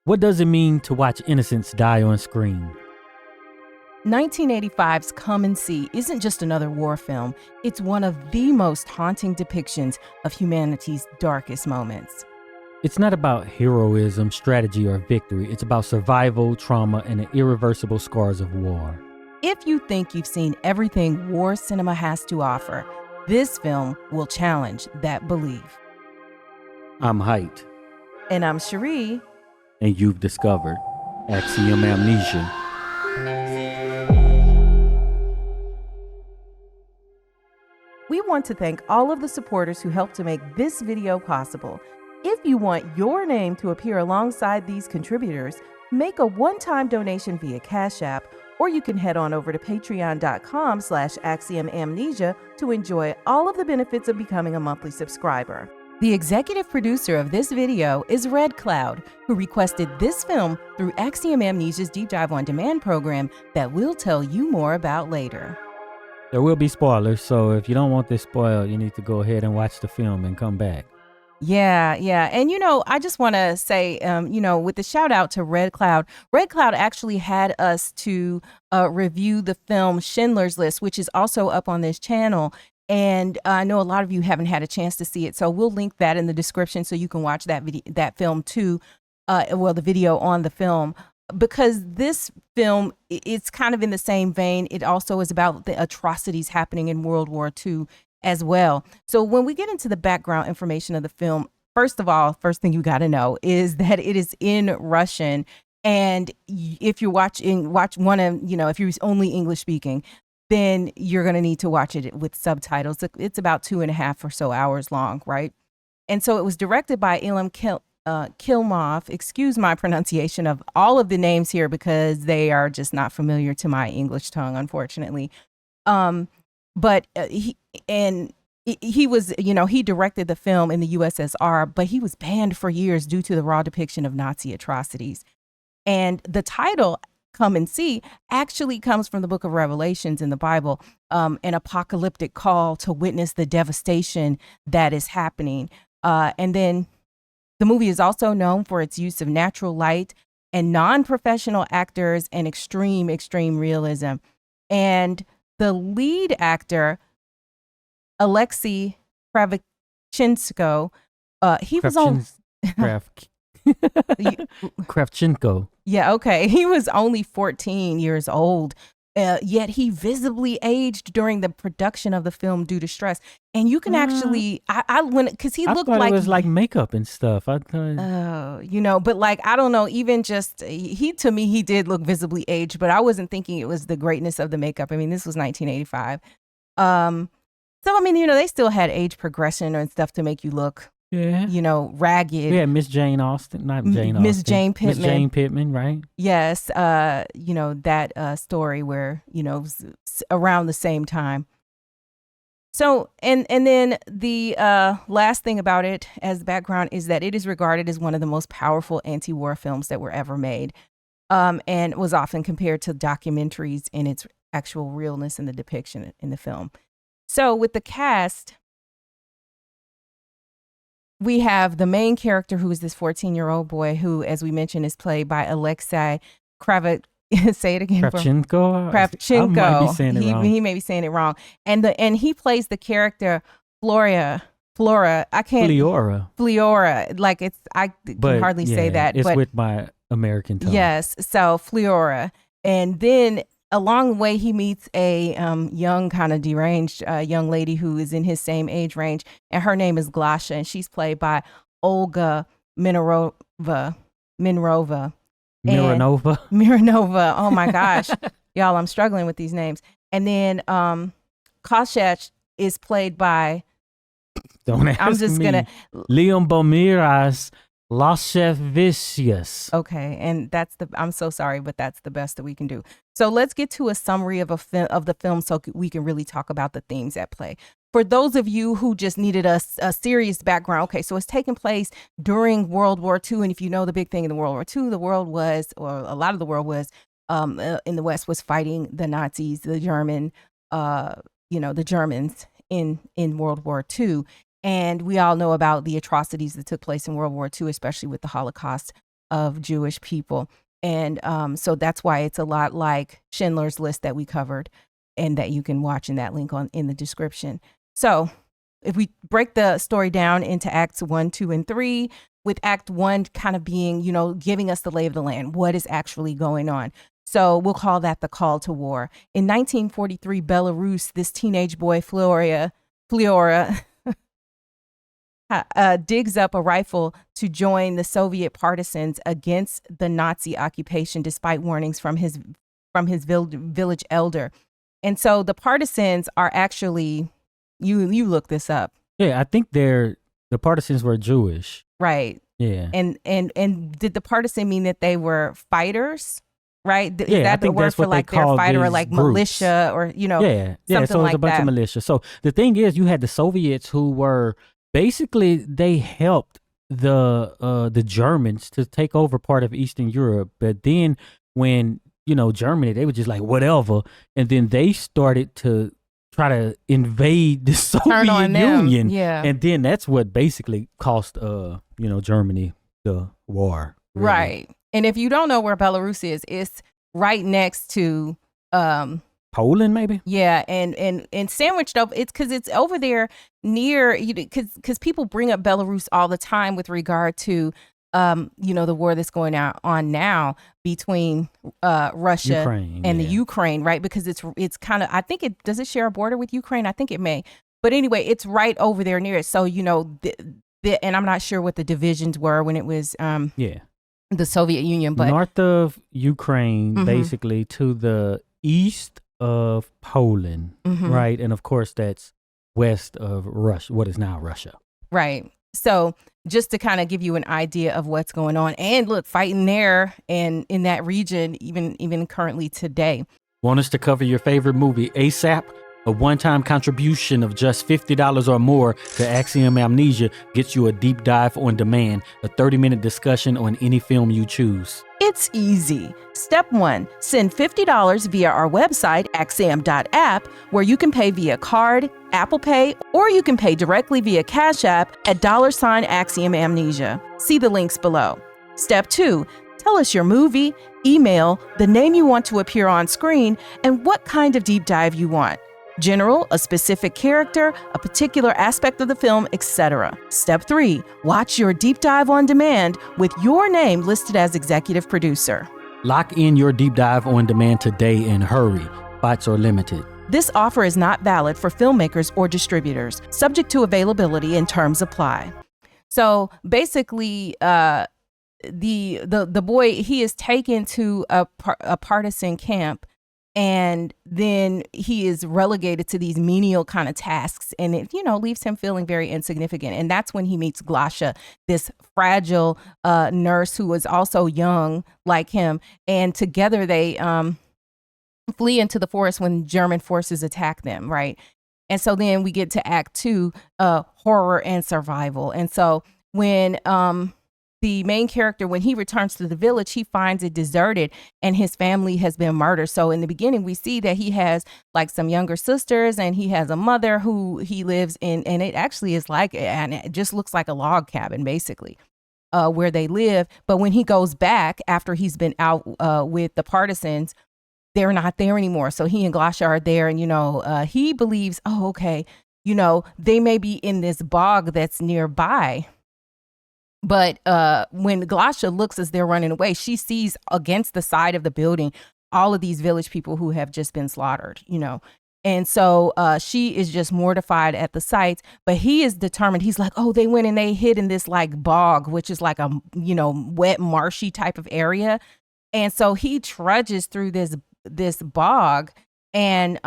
What does it mean to watch innocents die on screen? 1985's Come and See isn't just another war film, it's one of the most haunting depictions of humanity's darkest moments. It's not about heroism, strategy, or victory. It's about survival, trauma, and the irreversible scars of war. If you think you've seen everything war cinema has to offer, this film will challenge that belief. I'm Heit. And I'm Cheri. And you've discovered Axiom Amnesia. We want to thank all of the supporters who helped to make this video possible. If you want your name to appear alongside these contributors, make a one-time donation via Cash App, or you can head on over to patreon.com/axiomamnesia to enjoy all of the benefits of becoming a monthly subscriber. The executive producer of this video is Red Cloud, who requested this film through Axiom Amnesia's Deep Dive on Demand program that we'll tell you more about later. There will be spoilers, so if you don't want this spoiled, you need to go ahead and watch the film and come back. Yeah. And, I just want to say, with the shout out to Red Cloud actually had us to review the film Schindler's List, which is also up on this channel. And I know a lot of you haven't had a chance to see it, so we'll link that in the description so you can watch that film too. The video on the film, because this film, it's kind of in the same vein. It also is about the atrocities happening in World War II as well. So when we get into the background information of the film, first thing you got to know is that it is in Russian. And if you're if you're only English speaking, then you're going to need to watch it with subtitles. It's about 2.5 or so hours long, right? And so it was directed by Elem Klimov. Excuse my pronunciation of all of the names here because they are just not familiar to my English tongue, unfortunately. But he was, he directed the film in the USSR, but he was banned for years due to the raw depiction of Nazi atrocities. And the title, Come and See, actually comes from the book of Revelations in the Bible, an apocalyptic call to witness the devastation that is happening. And then the movie is also known for its use of natural light and non-professional actors and extreme realism. And the lead actor, Alexei Kravchenko, he was on Kravchenko. Yeah, okay. He was only 14 years old, yet he visibly aged during the production of the film due to stress. And you can actually, because he looked like it was like makeup and stuff. I thought, but like, I don't know, even just to me, he did look visibly aged, but I wasn't thinking it was the greatness of the makeup. I mean, this was 1985. So, I mean, they still had age progression and stuff to make you look, ragged. Yeah, Miss Jane Austen, not Jane Austen. Miss Jane Pittman. Miss Jane Pittman, right? Yes. That story where, around the same time. So, and then the last thing about it as background is that it is regarded as one of the most powerful anti-war films that were ever made, and was often compared to documentaries in its actual realness in the depiction in the film. So with the cast, we have the main character, who is this 14-year-old boy who, as we mentioned, is played by Alexei say it again. Kravchenko. Kravchenko. I might be saying it wrong. He may be saying it wrong. And he plays the character Flora. Fliora. Like I can hardly say that. It's with my American tongue. Yes. So Fliora. And then along the way, he meets a young, kind of deranged young lady who is in his same age range. And her name is Glasha. And she's played by Olga Mironova. Oh my gosh. Y'all, I'm struggling with these names. And then Koshech is played by Leombomiras Lashevicius. Okay, and I'm so sorry, but that's the best that we can do. So let's get to a summary of the film so we can really talk about the themes at play. For those of you who just needed a serious background, okay, so it's taking place during World War II. And if you know the big thing in the World War II, a lot of the world was, in the West, was fighting the Nazis, the Germans in World War II. And we all know about the atrocities that took place in World War II, especially with the Holocaust of Jewish people. And so that's why it's a lot like Schindler's List that we covered and that you can watch in that link in the description. So if we break the story down into acts 1, 2, and 3, with act 1 kind of being, giving us the lay of the land, what is actually going on. So we'll call that the call to war. In 1943, Belarus, this teenage boy, Fliora digs up a rifle to join the Soviet partisans against the Nazi occupation, despite warnings from his village elder. And so the partisans are actually, you look this up. Yeah, I think the partisans were Jewish. Right. Yeah. And did the partisan mean that they were fighters? Right? Is yeah, that the word for like their fighter or like groups. Militia or, Yeah, something so like it's a bunch that. of militia. So the thing is, you had the Soviets who were basically, they helped the Germans to take over part of Eastern Europe. But then when, Germany, they were just like, whatever. And then they started to try to invade the Soviet Union. Yeah. And then that's what basically cost, Germany the war. Really. Right. And if you don't know where Belarus is, it's right next to Poland, maybe. Yeah, and sandwiched up. It's because it's over there near, because people bring up Belarus all the time with regard to the war that's going on now between Russia and the Ukraine, right? Because it's kind of, I think does it share a border with Ukraine? I think it may. But anyway, it's right over there near it. So and I'm not sure what the divisions were when it was the Soviet Union, but north of Ukraine, basically to the east of Poland, right? And of course, that's west of Russia, what is now Russia. Right. So just to kind of give you an idea of what's going on, and look, fighting there and in that region, even currently today. Want us to cover your favorite movie ASAP? A one-time contribution of just $50 or more to Axiom Amnesia gets you a deep dive on demand, a 30-minute discussion on any film you choose. It's easy. Step 1, send $50 via our website, axiom.app, where you can pay via card, Apple Pay, or you can pay directly via Cash App at $Axiom Amnesia. See the links below. Step 2, tell us your movie, email, the name you want to appear on screen, and what kind of deep dive you want. General, a specific character, a particular aspect of the film, etc. Step 3, watch your deep dive on demand with your name listed as executive producer. Lock in your deep dive on demand today and hurry. Spots are limited. This offer is not valid for filmmakers or distributors. Subject to availability and terms apply. So basically, the boy, he is taken to a partisan camp. And then he is relegated to these menial kind of tasks, and it, leaves him feeling very insignificant. And that's when he meets Glasha, this fragile nurse who is also young like him. And together they flee into the forest when German forces attack them, right? And so then we get to Act 2, horror and survival. And so when the main character, when he returns to the village, he finds it deserted and his family has been murdered. So in the beginning, we see that he has like some younger sisters and he has a mother who he lives in. And it actually is and it just looks like a log cabin, basically, where they live. But when he goes back after he's been out with the partisans, they're not there anymore. So he and Glasha are there. And, he believes, okay, they may be in this bog that's nearby. But when Glasha looks as they're running away, she sees against the side of the building all of these village people who have just been slaughtered, And so she is just mortified at the sight. But he is determined. He's like, they went and they hid in this like bog, which is like a, wet, marshy type of area. And so he trudges through this bog and,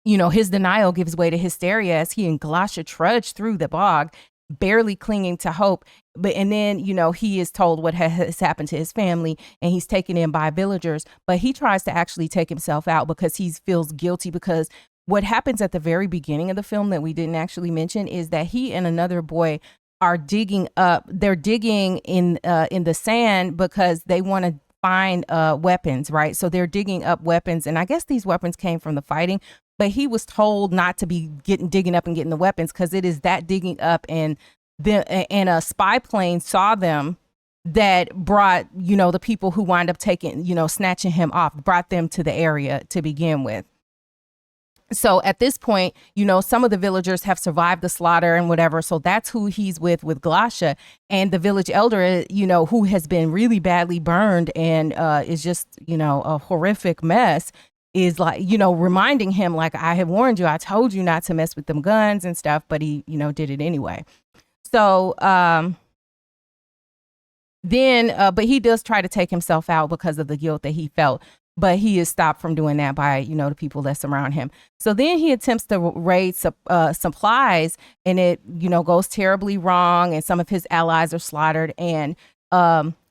his denial gives way to hysteria as he and Glasha trudge through the bog, barely clinging to hope. And then, he is told what has happened to his family and he's taken in by villagers, but he tries to actually take himself out because he feels guilty, because what happens at the very beginning of the film that we didn't actually mention is that he and another boy are digging in the sand because they want to find weapons, right? So they're digging up weapons, and I guess these weapons came from the fighting, but he was told not to be digging up and getting the weapons because it is that digging up, and a spy plane saw them that brought, the people who wind up taking, snatching him off, brought them to the area to begin with. So at this point, some of the villagers have survived the slaughter and whatever. So that's who he's with Glasha. And the village elder, who has been really badly burned and is just, a horrific mess, is like, reminding him, like, I have warned you, I told you not to mess with them guns and stuff, but he, did it anyway. So but he does try to take himself out because of the guilt that he felt. But he is stopped from doing that by, the people that surround him. So then he attempts to raid supplies, and it, goes terribly wrong. And some of his allies are slaughtered. And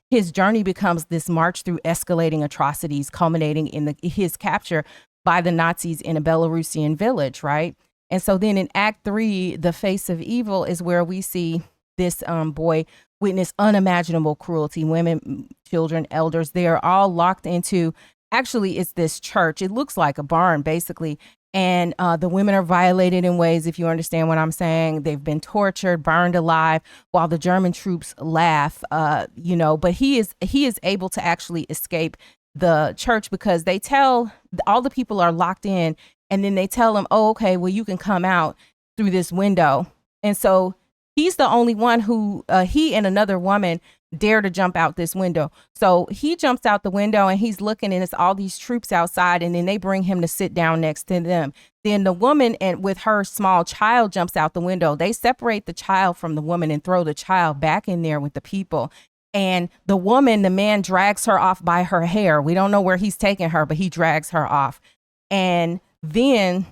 his journey becomes this march through escalating atrocities, culminating in his capture by the Nazis in a Belarusian village, right? And so then in Act 3, The Face of Evil, is where we see this boy witness unimaginable cruelty. Women, children, elders, they are all locked into, actually, it's this church. It looks like a barn, basically. And the women are violated in ways, if you understand what I'm saying. They've been tortured, burned alive, while the German troops laugh, but he is able to actually escape the church, because they tell, all the people are locked in, and then they tell him, oh, okay, well, you can come out through this window. And so he's the only one who, he and another woman dare to jump out this window. So he jumps out the window, and he's looking, and it's all these troops outside, and then they bring him to sit down next to them. Then the woman and with her small child jumps out the window. They separate the child from the woman and throw the child back in there with the people. And the man drags her off by her hair. We don't know where he's taking her, but he drags her off. And then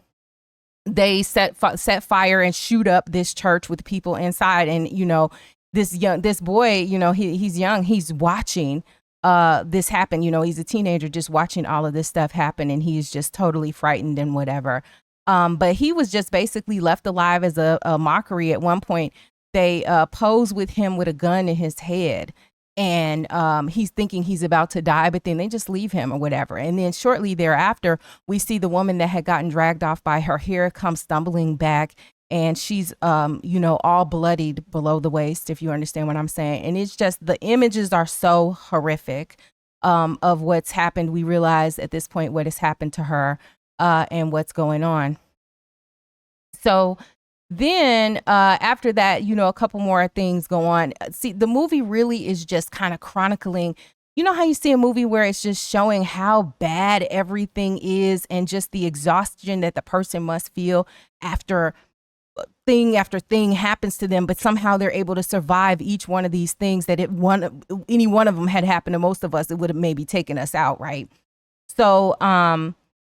they set fire and shoot up this church with people inside. And, this boy, he's young, he's watching this happen. He's a teenager just watching all of this stuff happen, and he's just totally frightened and whatever. But he was just basically left alive as a mockery. At one point, they pose with him with a gun in his head, and he's thinking he's about to die, but then they just leave him or whatever. And then shortly thereafter, we see the woman that had gotten dragged off by her hair come stumbling back, and she's, all bloodied below the waist, if you understand what I'm saying. And it's just, the images are so horrific of what's happened. We realize at this point what has happened to her and what's going on. So then after that, a couple more things go on. See, the movie really is just kind of chronicling, how you see a movie where it's just showing how bad everything is, and just the exhaustion that the person must feel after thing happens to them, but somehow they're able to survive each one of these things that any one of them had happened to most of us, it would have maybe taken us out, right? So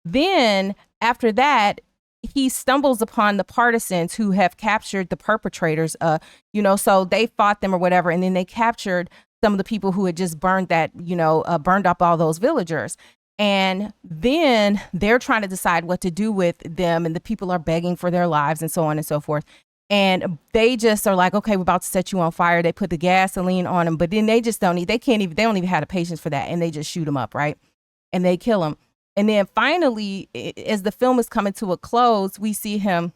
then after that, he stumbles upon the partisans who have captured the perpetrators, so they fought them or whatever, and then they captured some of the people who had just burned up all those villagers. And then they're trying to decide what to do with them, and the people are begging for their lives and so on and so forth. And they just are like, okay, we're about to set you on fire. They put the gasoline on them, but then they just they don't even have the patience for that. And they just shoot them up, right? And they kill them. And then finally, as the film is coming to a close, we see him.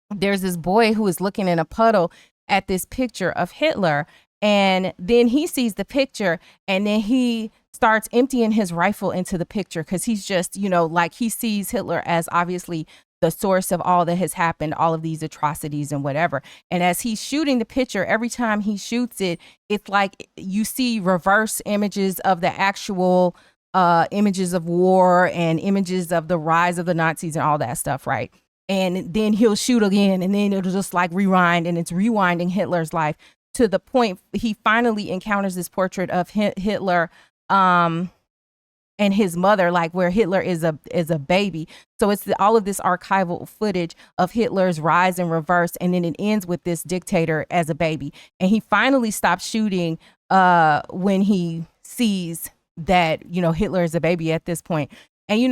There's this boy who is looking in a puddle at this picture of Hitler. And then he sees the picture, and then he starts emptying his rifle into the picture, because he's just, like, he sees Hitler as obviously the source of all that has happened, all of these atrocities and whatever. And as he's shooting the picture, every time he shoots it, it's like you see reverse images of the actual images of war and images of the rise of the Nazis and all that stuff, right? And then he'll shoot again, and then it'll just like rewind, and it's rewinding Hitler's life to the point he finally encounters this portrait of Hitler and his mother, like where Hitler is a baby. So it's all of this archival footage of Hitler's rise and reverse, and then it ends with this dictator as a baby. And he finally stops shooting when he sees that, Hitler is a baby at this point. And,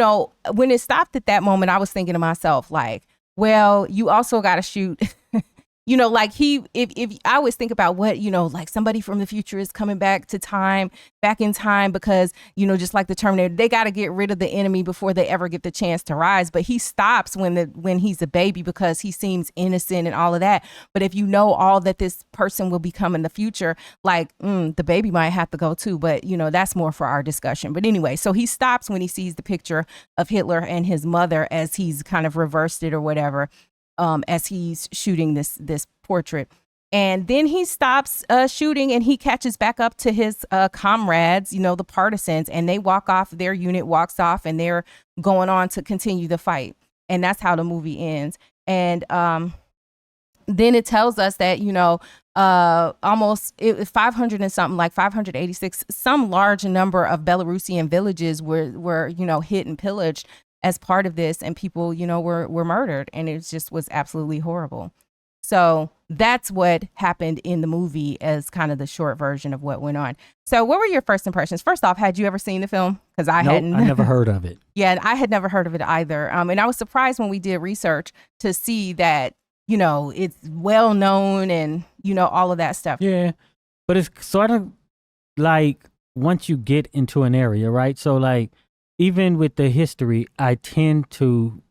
when it stopped at that moment, I was thinking to myself, like, well, you also got to shoot Like if I always think about what, like somebody from the future is coming back in time because, just like the Terminator, they got to get rid of the enemy before they ever get the chance to rise. But he stops when he's a baby because he seems innocent and all of that. But if you know all that this person will become in the future, like the baby might have to go too. But, that's more for our discussion. But anyway, so he stops when he sees the picture of Hitler and his mother as he's kind of reversed it or whatever. As he's shooting this portrait. And then he stops shooting and he catches back up to his comrades, the partisans, and they walk off, their unit walks off and they're going on to continue the fight. And that's how the movie ends. And then it tells us that, almost 500 and something, like 586, some large number of Belarusian villages were hit and pillaged as part of this, and people, were murdered, and it just was absolutely horrible. So that's what happened in the movie as kind of the short version of what went on. So what were your first impressions? First off, had you ever seen the film? Because I hadn't. I never heard of it. Yeah, and I had never heard of it either. And I was surprised when we did research to see that, it's well known and, all of that stuff. Yeah, but it's sort of like once you get into an area, right? So like, even with the history, I tend to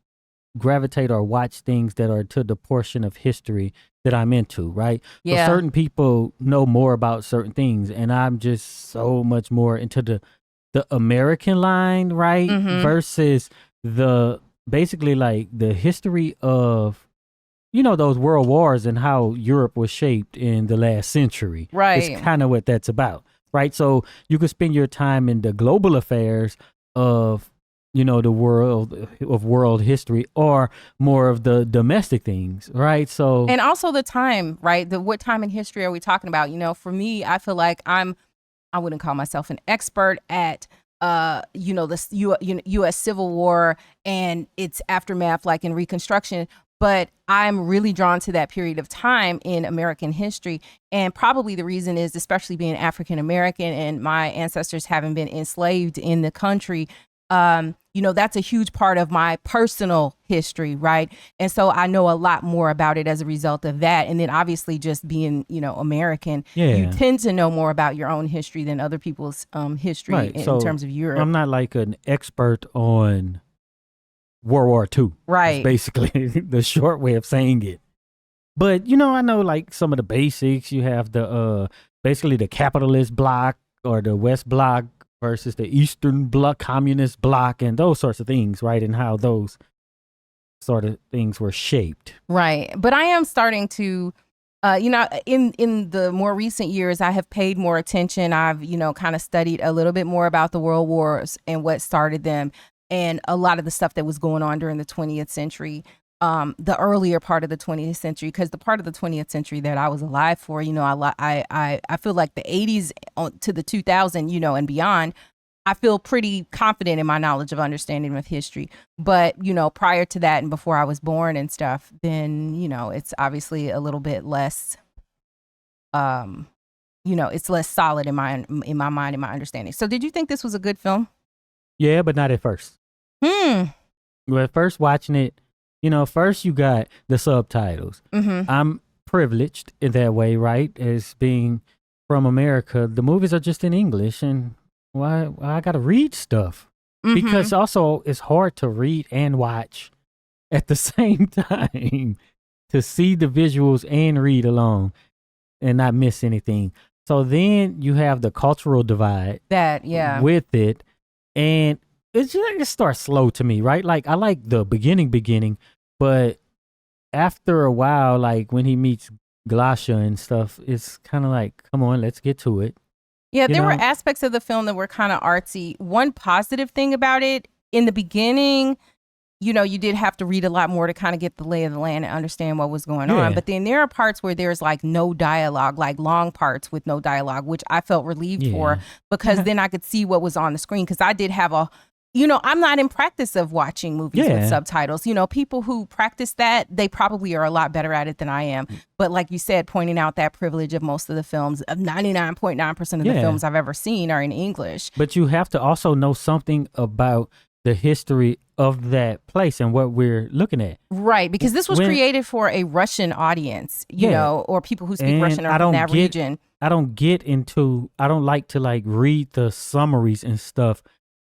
gravitate or watch things that are to the portion of history that I'm into, right? Yeah. So certain people know more about certain things, and I'm just so much more into the American line, right? Mm-hmm. Versus basically like the history of, those world wars and how Europe was shaped in the last century. Right. It's kind of what that's about, right? So you could spend your time in the global affairs of the world history, or more of the domestic things, right? So, and also the time, right? What time in history are we talking about? For me, I feel like I wouldn't call myself an expert at the U.S. Civil War and its aftermath, like in Reconstruction, but I'm really drawn to that period of time in American history. And probably the reason is, especially being African American and my ancestors having been enslaved in the country, that's a huge part of my personal history, right? And so I know a lot more about it as a result of that. And then obviously just being, American, you tend to know more about your own history than other people's history, right, in terms of Europe. I'm not like an expert on World War II. Right. It's basically the short way of saying it. But, I know like some of the basics. You have the basically the capitalist bloc or the West bloc versus the Eastern bloc, communist bloc, and those sorts of things, right? And how those sort of things were shaped. Right. But I am starting to, in the more recent years, I have paid more attention. I've, kind of studied a little bit more about the world wars and what started them, and a lot of the stuff that was going on during the 20th century, the earlier part of the 20th century, because the part of the 20th century that I was alive for, I feel like the 80s to the 2000s, and beyond, I feel pretty confident in my knowledge of understanding of history. But, prior to that and before I was born and stuff, then, it's obviously a little bit less, it's less solid in my mind and my understanding. So did you think this was a good film? Yeah, but not at first. Well, at first watching it, first you got the subtitles. Mm-hmm. I'm privileged in that way, right? As being from America, the movies are just in English, and why I got to read stuff? Mm-hmm. Because also it's hard to read and watch at the same time, to see the visuals and read along and not miss anything. So then you have the cultural divide with it, and it starts slow to me, right? Like I like the beginning, but after a while, like when he meets Glasha and stuff, it's kind of like, come on, let's get to it. Yeah, there were aspects of the film that were kind of artsy. One positive thing about it, in the beginning, you did have to read a lot more to kind of get the lay of the land and understand what was going on. But then there are parts where there's like no dialogue, like long parts with no dialogue, which I felt relieved for, because then I could see what was on the screen. Because I did have I'm not in practice of watching movies with subtitles. People who practice that, they probably are a lot better at it than I am. But like you said, pointing out that privilege of most of the films, of 99.9% of the films I've ever seen are in English. But you have to also know something about the history of that place and what we're looking at. Right, because this was created for a Russian audience, you know, or people who speak Russian or from that region. I don't like to like read the summaries and stuff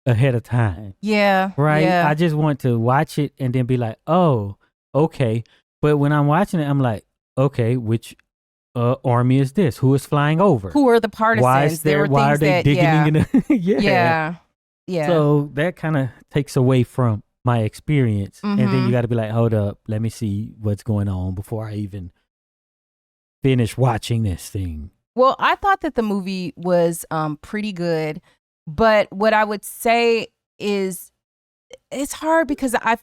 ahead of time. Yeah. Right? Yeah. I just want to watch it and then be like, oh, okay. But when I'm watching it, I'm like, okay, which army is this? Who is flying over? Who are the partisans? Why are they digging in the Yeah. So that kind of takes away from my experience. And then you got to be like, hold up, let me see what's going on before I even finish watching this thing. Well, I thought that the movie was pretty good, but what I would say is it's hard because I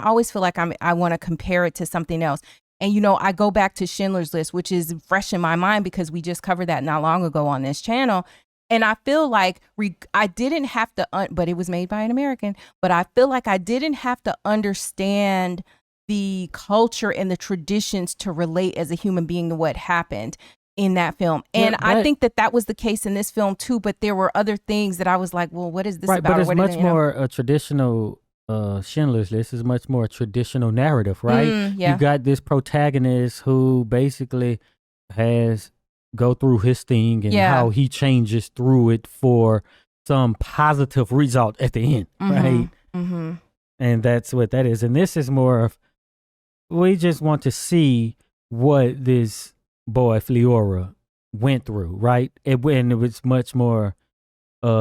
always feel like I want to compare it to something else. And, you know, I go back to Schindler's List, which is fresh in my mind because we just covered that not long ago on this channel. And I feel like I didn't have to, but it was made by an American, but I feel like I didn't have to understand the culture and the traditions to relate as a human being to what happened in that film. And I think that was the case in this film too, but there were other things that I was like, well, what is this about? But it's much more a traditional Schindler's List is much more a traditional narrative, right? You got this protagonist who basically has go through his thing and how he changes through it for some positive result at the end, right? And that's what that is. And this is more of, we just want to see what this boy Fliora went through, right? And it was much more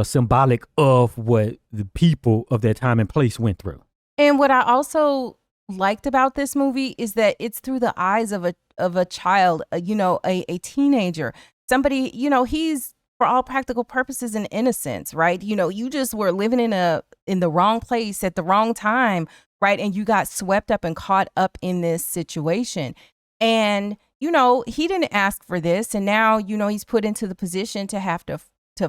symbolic of what the people of that time and place went through. And what I also liked about this movie is that it's through the eyes of a child, a teenager, somebody, he's for all practical purposes an innocence, right? You just were living in the wrong place at the wrong time, right? And you got swept up and caught up in this situation. And, he didn't ask for this. And now, he's put into the position to have to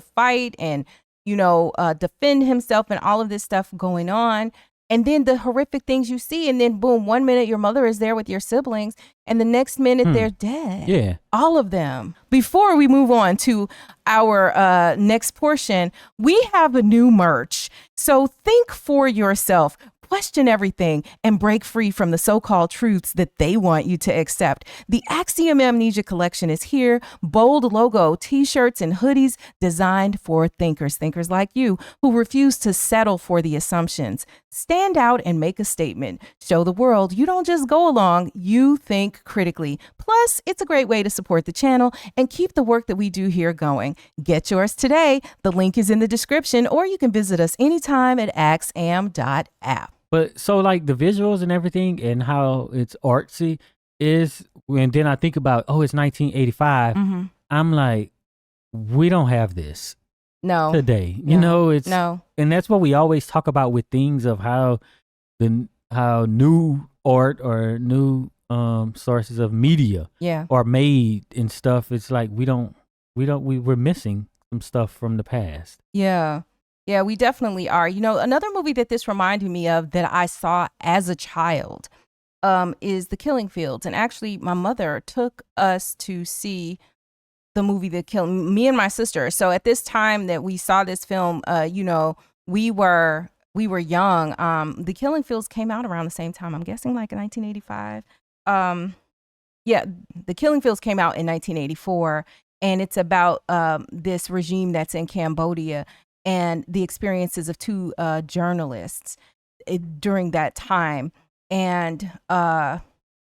fight and, defend himself and all of this stuff going on. And then the horrific things you see. And then boom, 1 minute your mother is there with your siblings and the next minute they're dead. Yeah. All of them. Before we move on to our next portion, we have a new merch. So think for yourself. Question everything and break free from the so-called truths that they want you to accept. The Axiom Amnesia collection is here. Bold logo t-shirts and hoodies designed for thinkers like you who refuse to settle for the assumptions. Stand out and make a statement. Show the world you don't just go along, you think critically. Plus, it's a great way to support the channel and keep the work that we do here going. Get yours today. The link is in the description, or you can visit us anytime at axiom.app. But so like the visuals and everything and how it's artsy is, and then I think about, it's 1985. I'm like, we don't have this today. And that's what we always talk about with things of how new art or new sources of media are made and stuff. It's like we're missing some stuff from the past. Yeah, we definitely are. Another movie that this reminded me of that I saw as a child is The Killing Fields. And actually, my mother took us to see the movie me and my sister. So at this time that we saw this film, we were young. The Killing Fields came out around the same time. I'm guessing like in 1985. The Killing Fields came out in 1984. And it's about this regime that's in Cambodia and the experiences of two journalists during that time. And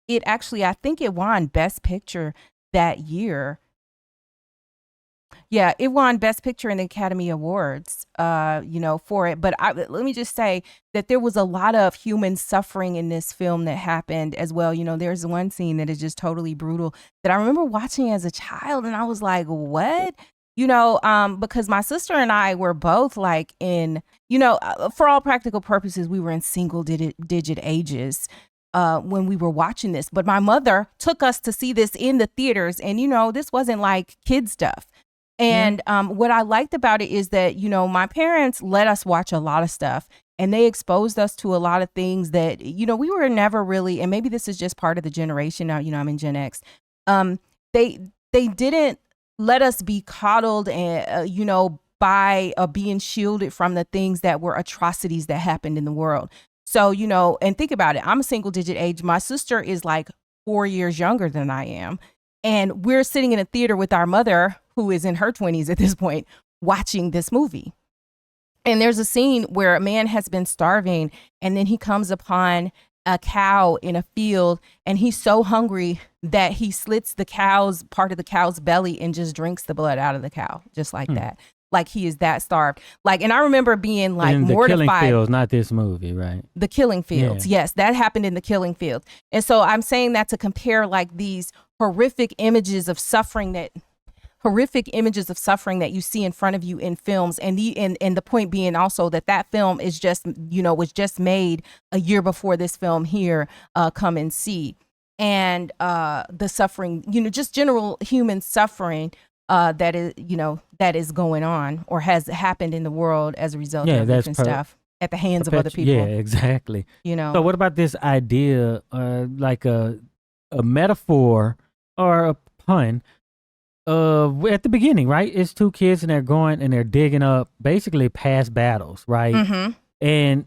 it actually, I think it won Best Picture that year. Yeah, it won Best Picture in the Academy Awards, for it. But let me just say that there was a lot of human suffering in this film that happened as well. There's one scene that is just totally brutal that I remember watching as a child. And I was like, what? Because my sister and I were both like in, for all practical purposes, we were in single digit ages when we were watching this. But my mother took us to see this in the theaters. And, this wasn't like kid stuff. And what I liked about it is that, my parents let us watch a lot of stuff and they exposed us to a lot of things that, we were never really, and maybe this is just part of the generation now, I'm in Gen X. They didn't let us be coddled and, by being shielded from the things that were atrocities that happened in the world. So, you know, and think about it. I'm a single digit age. My sister is like 4 years younger than I am. And we're sitting in a theater with our mother, who is in her 20s at this point, watching this movie. And there's a scene where a man has been starving, and then he comes upon a cow in a field, and he's so hungry that he slits part of the cow's belly and just drinks the blood out of the cow, just like that. Like, he is that starved. Like, and I remember being like in mortified. The Killing Fields, not this movie, right? The Killing Fields. Yeah. Yes, that happened in The Killing Fields. And so I'm saying that to compare like these horrific images of suffering that you see in front of you in films, and the point being also that film is just, you know, was just made a year before this film here, Come and See. And the suffering, you know, just general human suffering that is going on or has happened in the world as a result of different stuff at the hands of other people. Yeah, exactly. You know. So what about this idea, like a metaphor or a pun? At the beginning, right? It's two kids and they're going and they're digging up basically past battles, right? Mm-hmm. And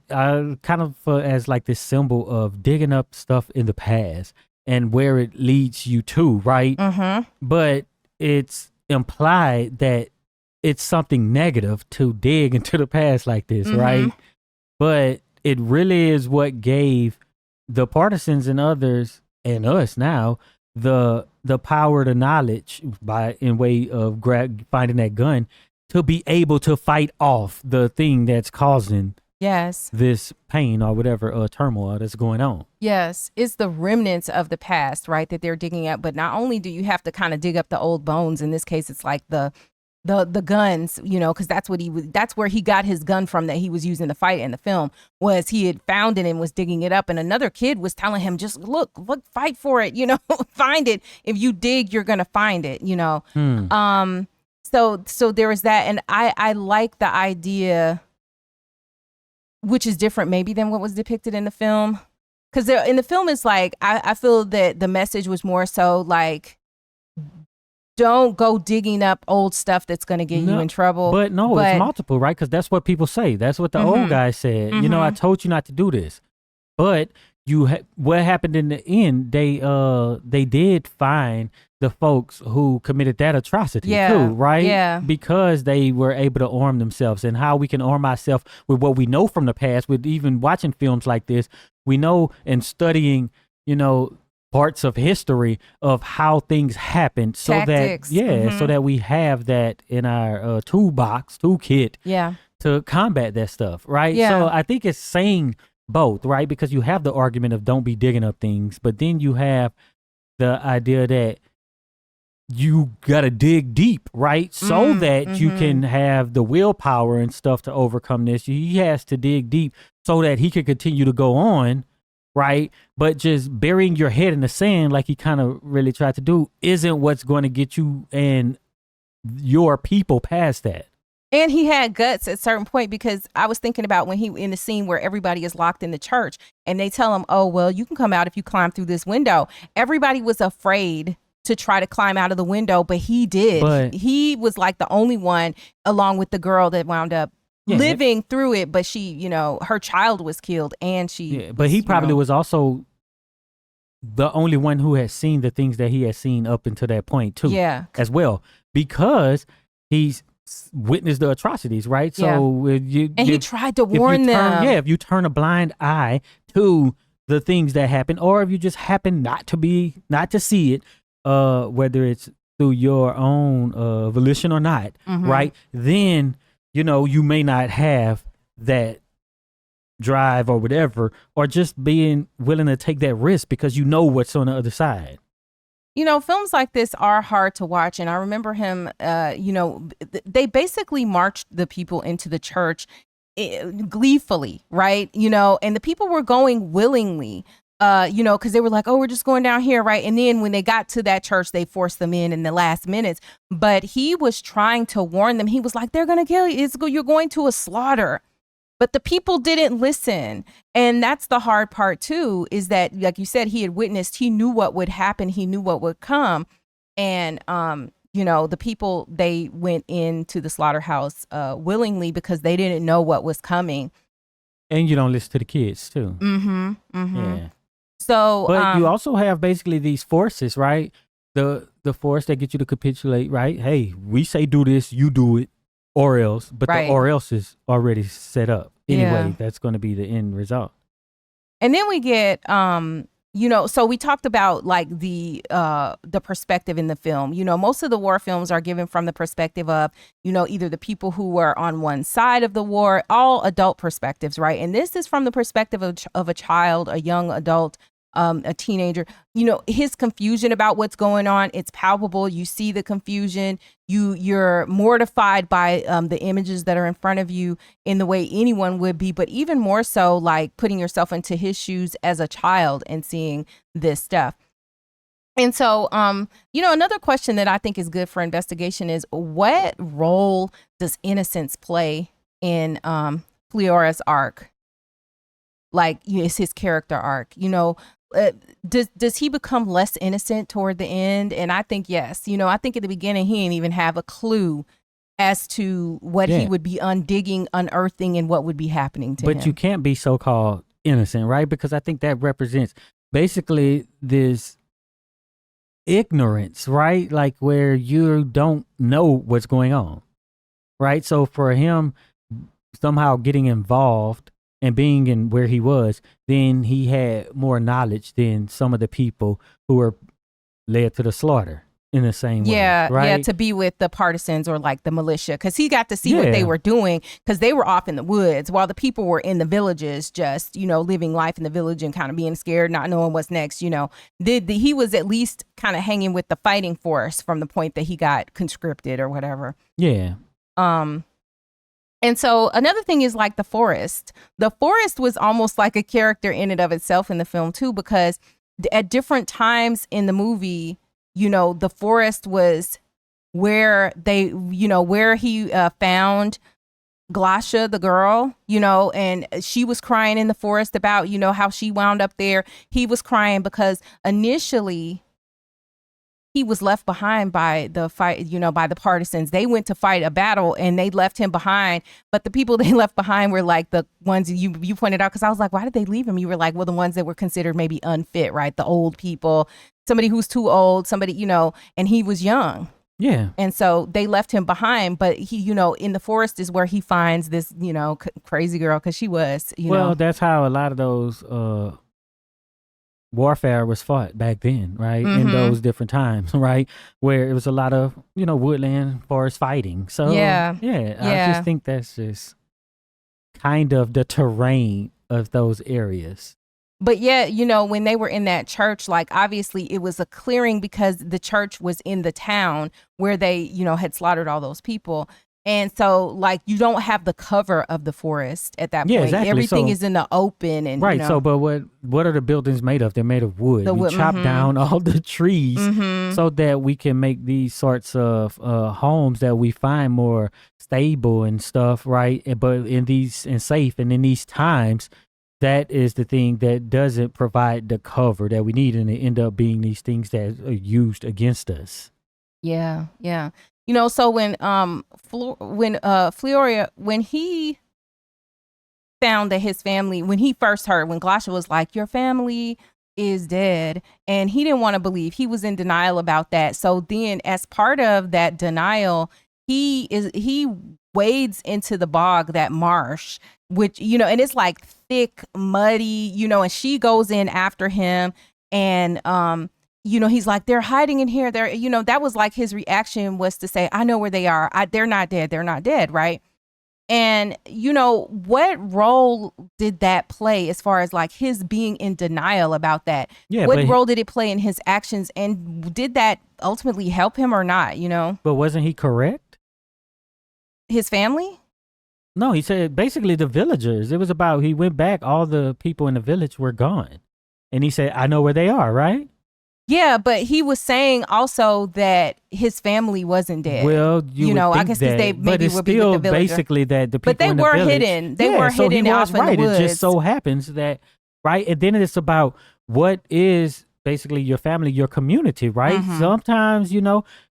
kind of as like this symbol of digging up stuff in the past and where it leads you to, right? Mm-hmm. But it's implied that it's something negative to dig into the past like this, right? But it really is what gave the partisans and others and us now the power, the knowledge in way of finding that gun to be able to fight off the thing that's causing this pain or whatever turmoil that's going on. Yes, it's the remnants of the past, right, that they're digging up. But not only do you have to kind of dig up the old bones, in this case it's like the guns, you know, because that's where he got his gun from that he was using to fight in the film, was he had found it and was digging it up, and another kid was telling him, just look, fight for it, you know, find it. If you dig, you're gonna find it, you know. So there was that, and I like the idea, which is different maybe than what was depicted in the film, because in the film it's like I feel that the message was more so like, don't go digging up old stuff that's going to get you in trouble. But it's multiple, right? Because that's what people say. That's what the old guy said. You know, I told you not to do this. But what happened in the end, they did find the folks who committed that atrocity too, right? Yeah. Because they were able to arm themselves. And how we can arm ourselves with what we know from the past, with even watching films like this, we know, and studying, you know, parts of history of how things happened, so Tactics. so that we have that in our toolkit to combat that stuff, right? So I think it's saying both, right? Because you have the argument of don't be digging up things, but then you have the idea that you gotta dig deep, right? So that you can have the willpower and stuff to overcome this. He has to dig deep so that he can continue to go on, right? But just burying your head in the sand like he kind of really tried to do isn't what's going to get you and your people past that. And he had guts at a certain point, because I was thinking about when he in the scene where everybody is locked in the church and they tell him, oh, well, you can come out if you climb through this window. Everybody was afraid to try to climb out of the window, but he did. But he was like the only one, along with the girl that wound up living through it, but she, you know, her child was killed, and but he probably was also the only one who had seen the things that he had seen up until that point too, as well, because he's witnessed the atrocities, right? So he tried to warn them. If you turn a blind eye to the things that happen, or if you just happen not to see it, whether it's through your own volition or not, right? Then, you know, you may not have that drive or whatever, or just being willing to take that risk because you know what's on the other side. You know, films like this are hard to watch. And I remember him, you know, they basically marched the people into the church gleefully, right? You know, and the people were going willingly. You know, because they were like, oh, we're just going down here, right? And then when they got to that church, they forced them in the last minutes. But he was trying to warn them. He was like, they're going to kill you. You're going to a slaughter. But the people didn't listen. And that's the hard part, too, is that, like you said, he had witnessed, he knew what would happen. He knew what would come. And, the people, they went into the slaughterhouse willingly because they didn't know what was coming. And you don't listen to the kids too. Yeah. So, but you also have basically these forces, right? The force that get you to capitulate, right? Hey, we say do this, you do it, or else. But the or else is already set up. Anyway, that's going to be the end result. And then we get, so we talked about like the perspective in the film. Most of the war films are given from the perspective of, either the people who were on one side of the war, all adult perspectives, right? And this is from the perspective of a child, a young adult, a teenager. His confusion about what's going on, it's palpable. You see the confusion. You're mortified by the images that are in front of you in the way anyone would be, but even more so like putting yourself into his shoes as a child and seeing this stuff. And so, another question that I think is good for investigation is, what role does innocence play in Fliora's arc? Like, it's his character arc, does he become less innocent toward the end? And I think yes. I think at the beginning he didn't even have a clue as to what he would be undigging, unearthing, and what would be happening to him. But you can't be so-called innocent, right? Because I think that represents basically this ignorance, right? Like where you don't know what's going on, right? So for him somehow getting involved and being in where he was, then he had more knowledge than some of the people who were led to the slaughter in the same way. Right? Yeah, to be with the partisans or like the militia, because he got to see what they were doing, because they were off in the woods while the people were in the villages, just, living life in the village and kind of being scared, not knowing what's next. He was at least kind of hanging with the fighting force from the point that he got conscripted or whatever. Yeah. And so another thing is like the forest. The forest was almost like a character in and of itself in the film too, because at different times in the movie, the forest was where where he found Glasha, the girl, and she was crying in the forest about, how she wound up there. He was crying because initially he was left behind by the fight, by the partisans. They went to fight a battle and they left him behind. But the people they left behind were like the ones you pointed out, because I was like, why did they leave him? You were like, well, the ones that were considered maybe unfit, right? The old people, somebody who's too old, somebody, and he was young. Yeah. And so they left him behind. But he, in the forest is where he finds this, crazy girl, because she was, Well, that's how a lot of those warfare was fought back then, right? In those different times, right? Where it was a lot of, woodland forest fighting. So I just think that's just kind of the terrain of those areas. But yeah, when they were in that church, like obviously it was a clearing because the church was in the town where they, had slaughtered all those people. And so, like, you don't have the cover of the forest at that point. Exactly. Everything is in the open. And right. So, but what are the buildings made of? They're made of wood. We chop down all the trees so that we can make these sorts of homes that we find more stable and stuff, right? But and safe. And in these times, that is the thing that doesn't provide the cover that we need, and it end up being these things that are used against us. Yeah. So when Flioria, when he found that his family, when he first heard, when Glasha was like, your family is dead, and he didn't want to believe, he was in denial about that. So then as part of that denial, he wades into the bog, that marsh, which, and it's like thick, muddy, and she goes in after him, and he's like, they're hiding in here. They're, that was like his reaction was to say, I know where they are. They're not dead. They're not dead. Right. And, what role did that play as far as like his being in denial about that? Yeah, what role did it play in his actions? And did that ultimately help him or not? But wasn't he correct? His family? No, he said basically the villagers. It was about, he went back. All the people in the village were gone. And he said, I know where they are. Right. Yeah, but he was saying also that his family wasn't dead. Well, I guess because they maybe were still with the villager. Basically that the people but they in the were village, hidden. They were so hidden he off was in right. the woods. It just so happens that and then it's about what is basically your family, your community, right? Sometimes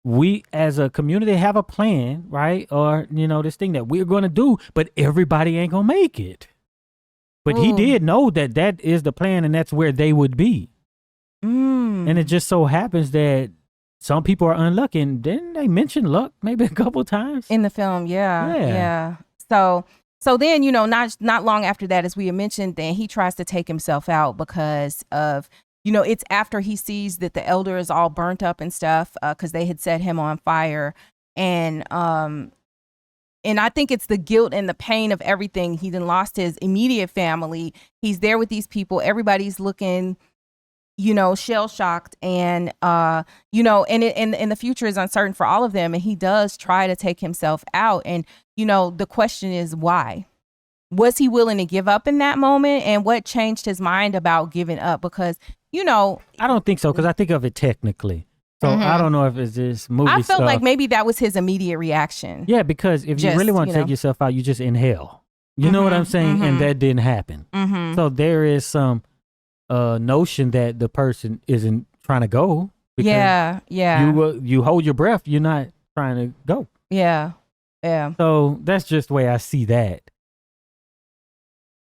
we as a community have a plan, right? Or, this thing that we're going to do, but everybody ain't going to make it. But he Ooh. did know that that is the plan and that's where they would be. And it Mm. just so happens that some people are unlucky. And didn't they mention luck maybe a couple times? In the film, yeah, Yeah. yeah. So then, not long after that, as we had mentioned, then he tries to take himself out because of, it's after he sees that the elder is all burnt up and stuff, because they had set him on fire, and I think it's the guilt and the pain of everything. He then lost his immediate family. He's there with these people. Everybody's looking, shell shocked, and and the future is uncertain for all of them. And he does try to take himself out. And the question is, why? Was he willing to give up in that moment? And what changed his mind about giving up? Because I don't think so, because I think of it technically. So I don't know if it's this movie I felt stuff. like maybe that was his immediate reaction. Yeah, because if you really want to take yourself out, you just inhale. You know what I'm saying? And that didn't happen. So there is some notion that the person isn't trying to go. Yeah. You hold your breath. You're not trying to go. Yeah. So that's just the way I see that.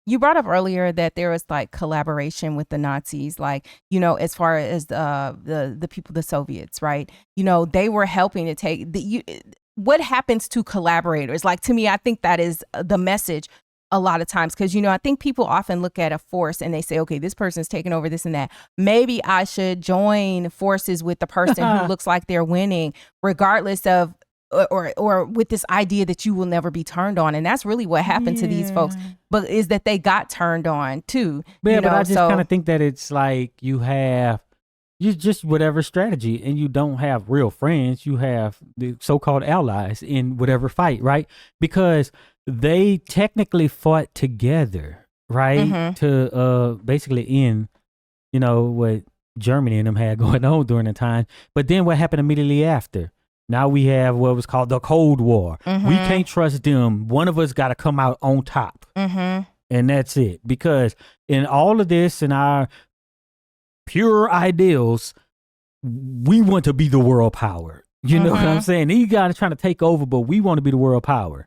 You brought up earlier that there was like collaboration with the Nazis, like, as far as the people, the Soviets, right? They were helping to take what happens to collaborators? Like, to me, I think that is the message a lot of times, because, I think people often look at a force and they say, okay, this person's taking over this and that. Maybe I should join forces with the person who looks like they're winning, regardless of, or with this idea that you will never be turned on. And that's really what happened to these folks, but is that they got turned on too. Yeah, but I just kind of think that it's like you just whatever strategy, and you don't have real friends. You have the so-called allies in whatever fight, right? Because they technically fought together, right? To basically end, what Germany and them had going on during the time. But then what happened immediately after? Now we have what was called the Cold War. We can't trust them. One of us got to come out on top. And that's it. Because in all of this and our pure ideals, we want to be the world power. You know what I'm saying? These guys are trying to take over, but we want to be the world power.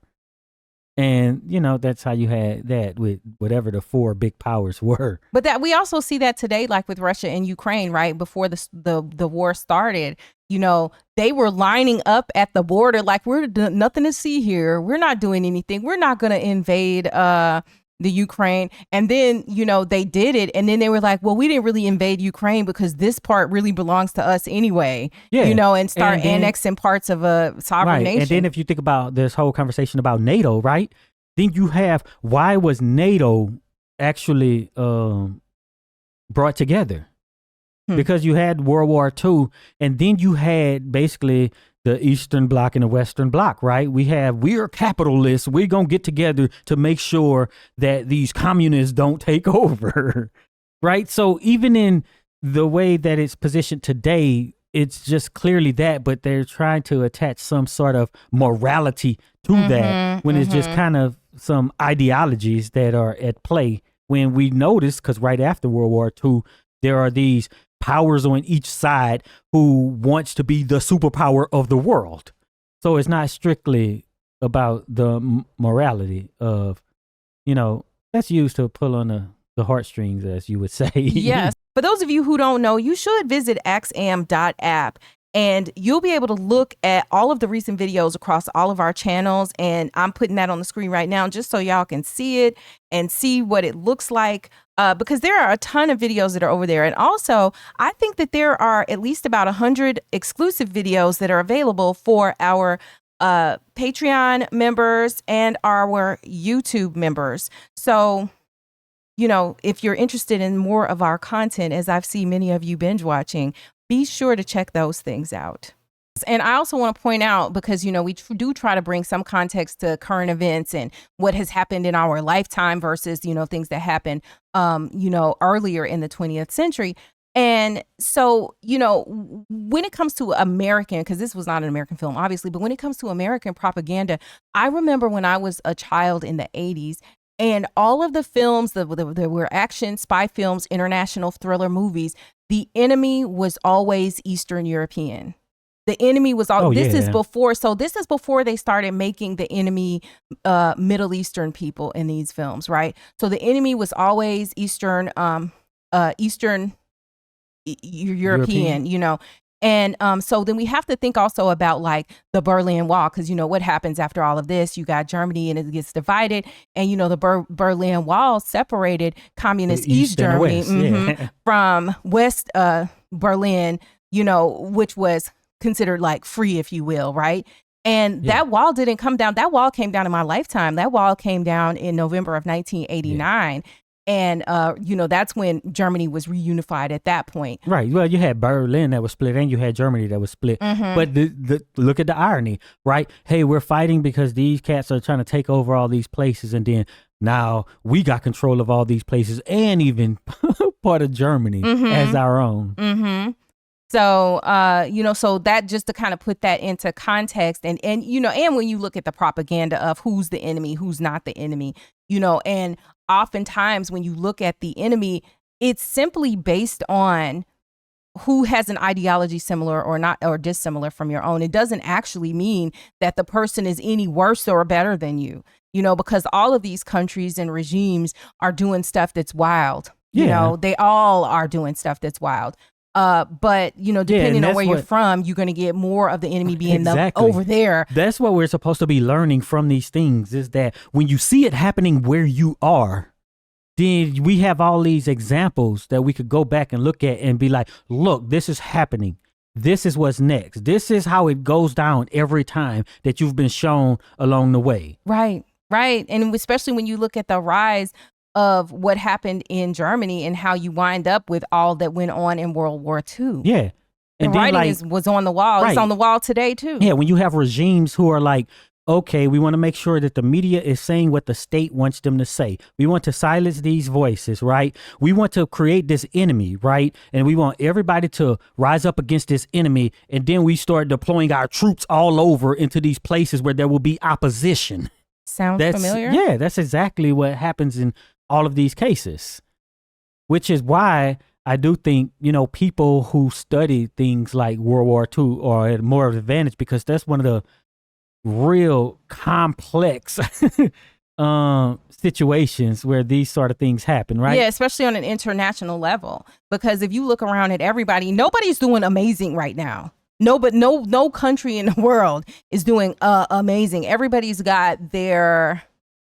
And, that's how you had that with whatever the four big powers were. But that we also see that today, like with Russia and Ukraine, right? Before the war started, they were lining up at the border like, we're nothing to see here. We're not doing anything. We're not going to invade the Ukraine. And then, they did it. And then they were like, well, we didn't really invade Ukraine because this part really belongs to us anyway, and start annexing parts of a sovereign nation. And then if you think about this whole conversation about NATO, right? Then you have, why was NATO actually brought together? Because you had World War II, and then you had basically the Eastern Bloc and the Western Bloc, right? We're capitalists. We're going to get together to make sure that these communists don't take over, right? So even in the way that it's positioned today, it's just clearly that, but they're trying to attach some sort of morality to that when it's just kind of some ideologies that are at play. When we notice, because right after World War II, there are these powers on each side who wants to be the superpower of the world. So it's not strictly about the morality of, that's used to pull on the heartstrings, as you would say. Yes. For those of you who don't know, you should visit axiom.app. And you'll be able to look at all of the recent videos across all of our channels. And I'm putting that on the screen right now just so y'all can see it and see what it looks like. Because there are a ton of videos that are over there. And also, I think that there are at least about 100 exclusive videos that are available for our Patreon members and our YouTube members. So, if you're interested in more of our content, as I've seen many of you binge watching, be sure to check those things out. And I also want to point out, because, we do try to bring some context to current events and what has happened in our lifetime versus, things that happened, earlier in the 20th century. And so, when it comes to American, because this was not an American film, obviously, but when it comes to American propaganda, I remember when I was a child in the 80s, and all of the films that were action, spy films, international thriller movies, the enemy was always Eastern European. The enemy was all. Oh, This is yeah. before. So this is before they started making the enemy Middle Eastern people in these films, right? So the enemy was always Eastern, Eastern European, you know. And so then we have to think also about like the Berlin Wall, because you know what happens after all of this. You got Germany and it gets divided, and you know the Berlin Wall separated communist East and Germany West, yeah. from West Berlin, you know, which was considered like free, if you will, right? And Yeah. that wall didn't come down. That wall came down in my lifetime. That wall came down in November of 1989. And, you know, that's when Germany was reunified at that point. Right. Well, you had Berlin that was split, and you had Germany that was split. But look at the irony, right? Hey, we're fighting because these cats are trying to take over all these places, and then now we got control of all these places and even part of Germany as our own. So, you know, so that just to kind of put that into context and, you know, and when you look at the propaganda of who's the enemy, who's not the enemy, you know, and oftentimes when you look at the enemy, it's simply based on who has an ideology similar or not, or dissimilar from your own. It doesn't actually mean that the person is any worse or better than you, you know, because all of these countries and regimes are doing stuff that's wild. You know, they all are doing stuff that's wild. But, you know, depending on where you're from, you're going to get more of the enemy being over there. That's what we're supposed to be learning from these things, is that when you see it happening where you are, then we have all these examples that we could go back and look at and be like, look, this is happening. This is what's next. This is how it goes down every time that you've been shown along the way. Right. And especially when you look at the rise of what happened in Germany and how you wind up with all that went on in World War II. Yeah. And the writing was on the wall. Right. It's on the wall today, too. Yeah, when you have regimes who are like, okay, we want to make sure that the media is saying what the state wants them to say. We want to silence these voices, right? We want to create this enemy, right? And we want everybody to rise up against this enemy. And then we start deploying our troops all over into these places where there will be opposition. Sounds familiar? Yeah, that's exactly what happens in all of these cases, which is why I do think, you know, people who study things like World War II are at more of an advantage, because that's one of the real complex situations where these sort of things happen, right? Yeah, especially on an international level, because if you look around at everybody, nobody's doing amazing right now. No country in the world is doing amazing. Everybody's got their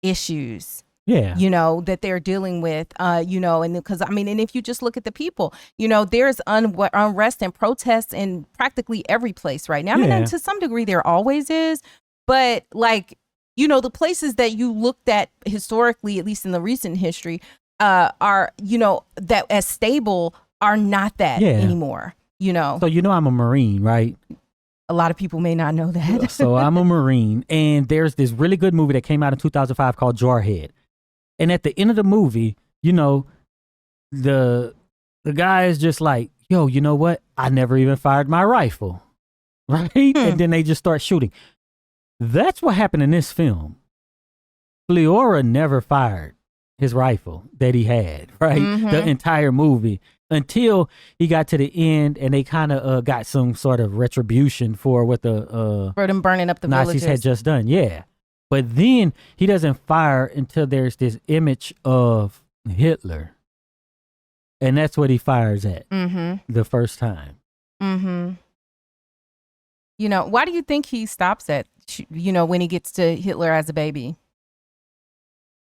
issues. Yeah. You know, that they're dealing with, you know, and because I mean, and if you just look at the people, you know, there's unrest and protests in practically every place right now. I mean, and to some degree there always is, but like, you know, the places that you looked at historically, at least in the recent history, are, you know, that as stable are not that anymore, you know. So, you know, I'm a Marine, right? A lot of people may not know that. So I'm a Marine, and there's this really good movie that came out in 2005 called Jarhead. And at the end of the movie, you know, the guy is just like, yo, you know what? I never even fired my rifle. Right? And then they just start shooting. That's what happened in this film. Fleora never fired his rifle that he had, right? The entire movie, until he got to the end and they kind of got some sort of retribution for what the for them burning up the Nazis villages had just done. Yeah. But then he doesn't fire until there's this image of Hitler. And that's what he fires at the first time. You know, why do you think he stops at, you know, when he gets to Hitler as a baby?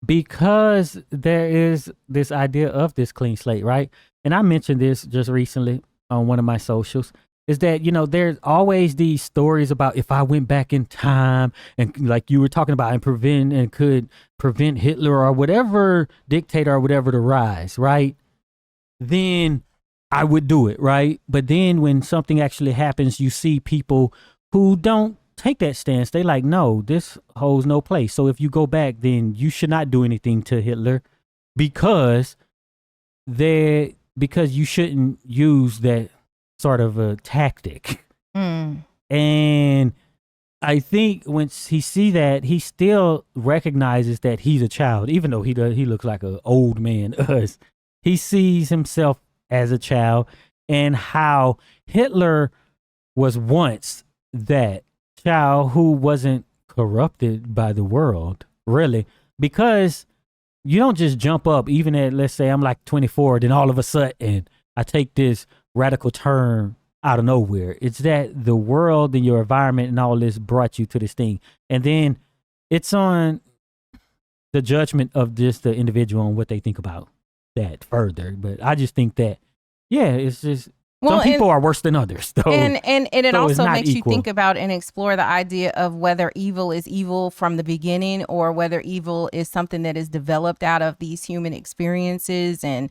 Because there is this idea of this clean slate, right? And I mentioned this just recently on one of my socials. Is that, you know, there's always these stories about if I went back in time and like you were talking about and could prevent Hitler or whatever dictator or whatever to rise, right? Then I would do it, right? But then when something actually happens, you see people who don't take that stance. They like, no, this holds no place. So if you go back, then you should not do anything to Hitler because you shouldn't use that sort of a tactic. And I think once he see that, he still recognizes that he's a child, even though he looks like an old man us. He sees himself as a child, and how Hitler was once that child who wasn't corrupted by the world, really, because you don't just jump up, even at, let's say I'm like 24, then all of a sudden I take this radical turn out of nowhere. It's that the world and your environment and all this brought you to this thing. And then it's on the judgment of just the individual and what they think about that further. But I just think that, yeah, it's just, some people are worse than others. So, and it so also makes equal. you think about and explore the idea of whether evil is evil from the beginning or whether evil is something that is developed out of these human experiences and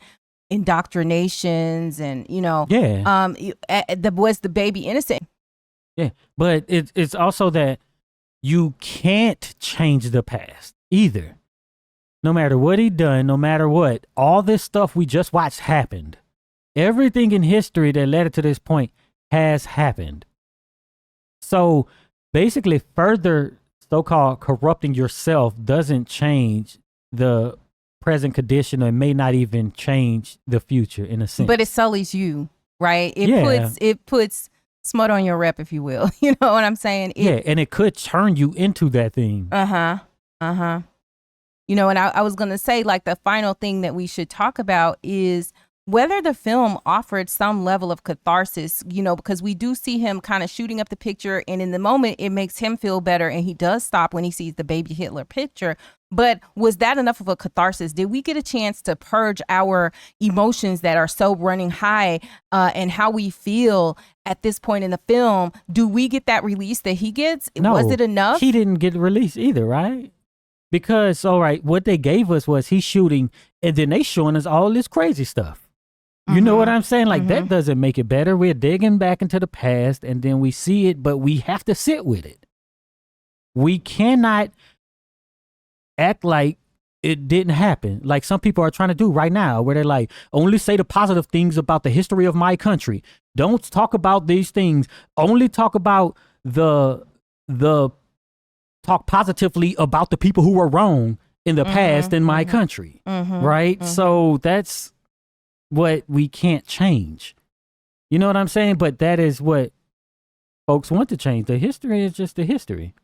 indoctrinations and, was the baby innocent? Yeah, but it's also that you can't change the past either. No matter what he done, no matter what, all this stuff we just watched happened. Everything in history that led it to this point has happened. So basically, further so-called corrupting yourself doesn't change the present condition, or may not even change the future in a sense. But it sullies you, right? It puts smut on your rep, if you will. You know what I'm saying? And it could turn you into that thing. And I was going to say, like, the final thing that we should talk about is whether the film offered some level of catharsis, because we do see him kind of shooting up the picture, and in the moment it makes him feel better, and he does stop when he sees the baby Hitler picture. But was that enough of a catharsis? Did we get a chance to purge our emotions that are so running high and how we feel at this point in the film? Do we get that release that he gets? No, was it enough? He didn't get released either, right? Because, all right, what they gave us was he's shooting, and then they showing us all this crazy stuff. You know what I'm saying? Like, that doesn't make it better. We're digging back into the past, and then we see it, but we have to sit with it. We cannot act like it didn't happen, like some people are trying to do right now, where they're like, only say the positive things about the history of my country. Don't talk about these things. Only talk about talk positively about the people who were wrong in the past in my country. Right? So that's what we can't change. You know what I'm saying? But that is what folks want to change. The history is just the history.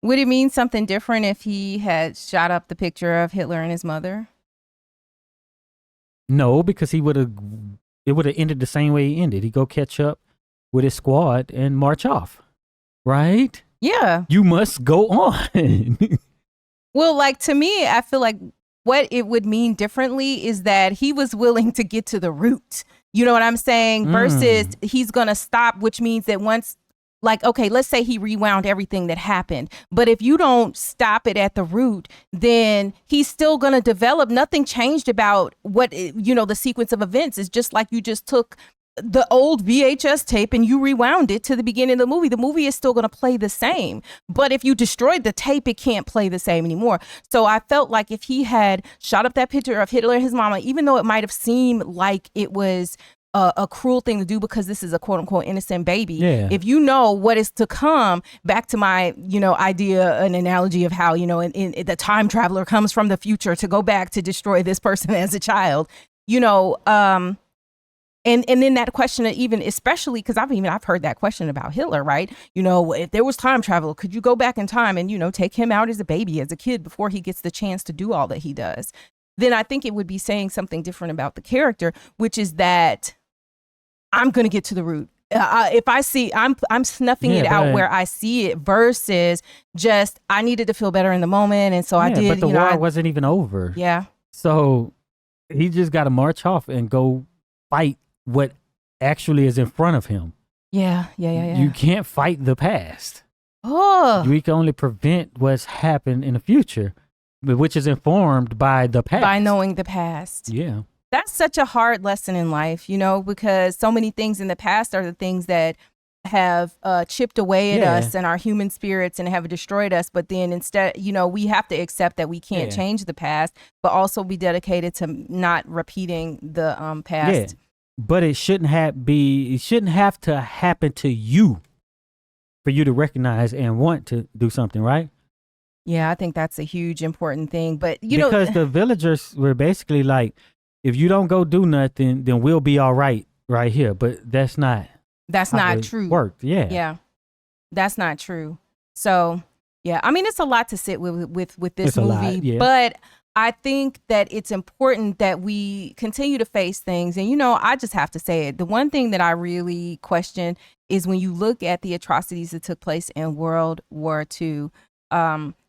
Would it mean something different if he had shot up the picture of Hitler and his mother? No, because it would have ended the same way he ended. He'd go catch up with his squad and march off. Right? Yeah. You must go on. Well, like, to me, I feel like what it would mean differently is that he was willing to get to the root. You know what I'm saying? Versus he's going to stop, which means that once, like, okay, let's say he rewound everything that happened. But if you don't stop it at the root, then he's still going to develop. Nothing changed about what, the sequence of events. Is just like you just took the old VHS tape and you rewound it to the beginning of the movie. The movie is still going to play the same. But if you destroyed the tape, it can't play the same anymore. So I felt like if he had shot up that picture of Hitler and his mama, even though it might have seemed like it was a cruel thing to do because this is a quote unquote innocent baby. If you know what is to come, back to my, idea, an analogy of how, in the time traveler comes from the future to go back to destroy this person as a child, and then that question, even especially because I've heard that question about Hitler, right? If there was time travel, could you go back in time and, take him out as a baby, as a kid, before he gets the chance to do all that he does? Then I think it would be saying something different about the character, which is that I'm going to get to the root. If I see, I'm snuffing it out where I see it, versus just, I needed to feel better in the moment. And so I did. But the war wasn't even over. Yeah. So he just got to march off and go fight what actually is in front of him. Yeah. You can't fight the past. Oh. We can only prevent what's happened in the future, which is informed by the past. By knowing the past. Yeah. That's such a hard lesson in life, because so many things in the past are the things that have chipped away at us and our human spirits and have destroyed us. But then instead, we have to accept that we can't change the past, but also be dedicated to not repeating the past. Yeah. But it shouldn't have to happen to you for you to recognize and want to do something, right? Yeah, I think that's a huge important thing. But because the villagers were basically like, if you don't go do nothing, then we'll be all right, right here, but that's not how not it true. worked. Yeah. Yeah, that's not true. So yeah, I mean, it's a lot to sit with this It's a lot, movie, yeah. but I think that it's important that we continue to face things. And, you know, I just have to say it. The one thing that I really question is when you look at the atrocities that took place in World War II,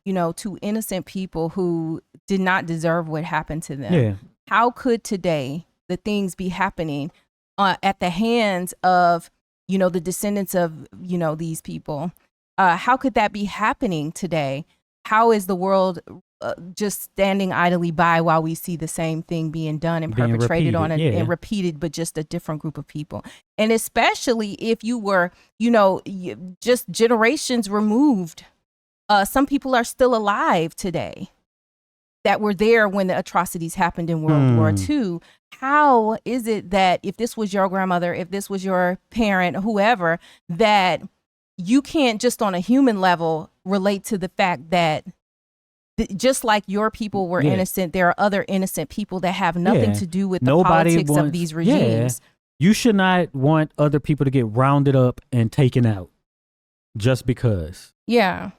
you know, to innocent people who did not deserve what happened to them. Yeah. How could today the things be happening at the hands of, you know, the descendants of, you know, these people? How could that be happening today? How is the world just standing idly by while we see the same thing being done and Being perpetrated on repeated, and repeated, but just a different group of people? And especially if you were, you know, just generations removed, some people are still alive today that were there when the atrocities happened in World War II. How is it that if this was your grandmother, if this was your parent, whoever, that you can't just on a human level relate to the fact that just like your people were innocent, there are other innocent people that have nothing to do with the politics of these regimes. You should not want other people to get rounded up and taken out just because. Yeah.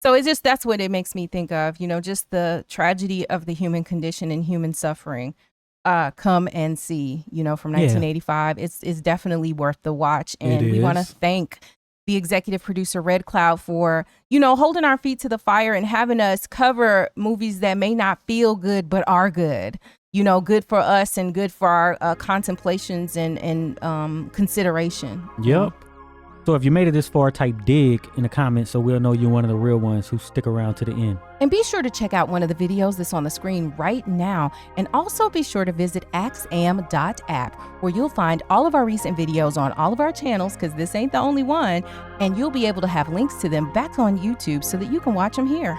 So it's just, that's what it makes me think of, you know, just the tragedy of the human condition and human suffering. Come and see, you know, from 1985. It's definitely worth the watch. And we want to thank the executive producer, Red Cloud, for, you know, holding our feet to the fire and having us cover movies that may not feel good, but are good, you know, good for us and good for our contemplations and consideration. Yep. So if you made it this far, type dig in the comments so we'll know you're one of the real ones who stick around to the end. And be sure to check out one of the videos that's on the screen right now. And also be sure to visit axiom.app, where you'll find all of our recent videos on all of our channels, because this ain't the only one. And you'll be able to have links to them back on YouTube so that you can watch them here.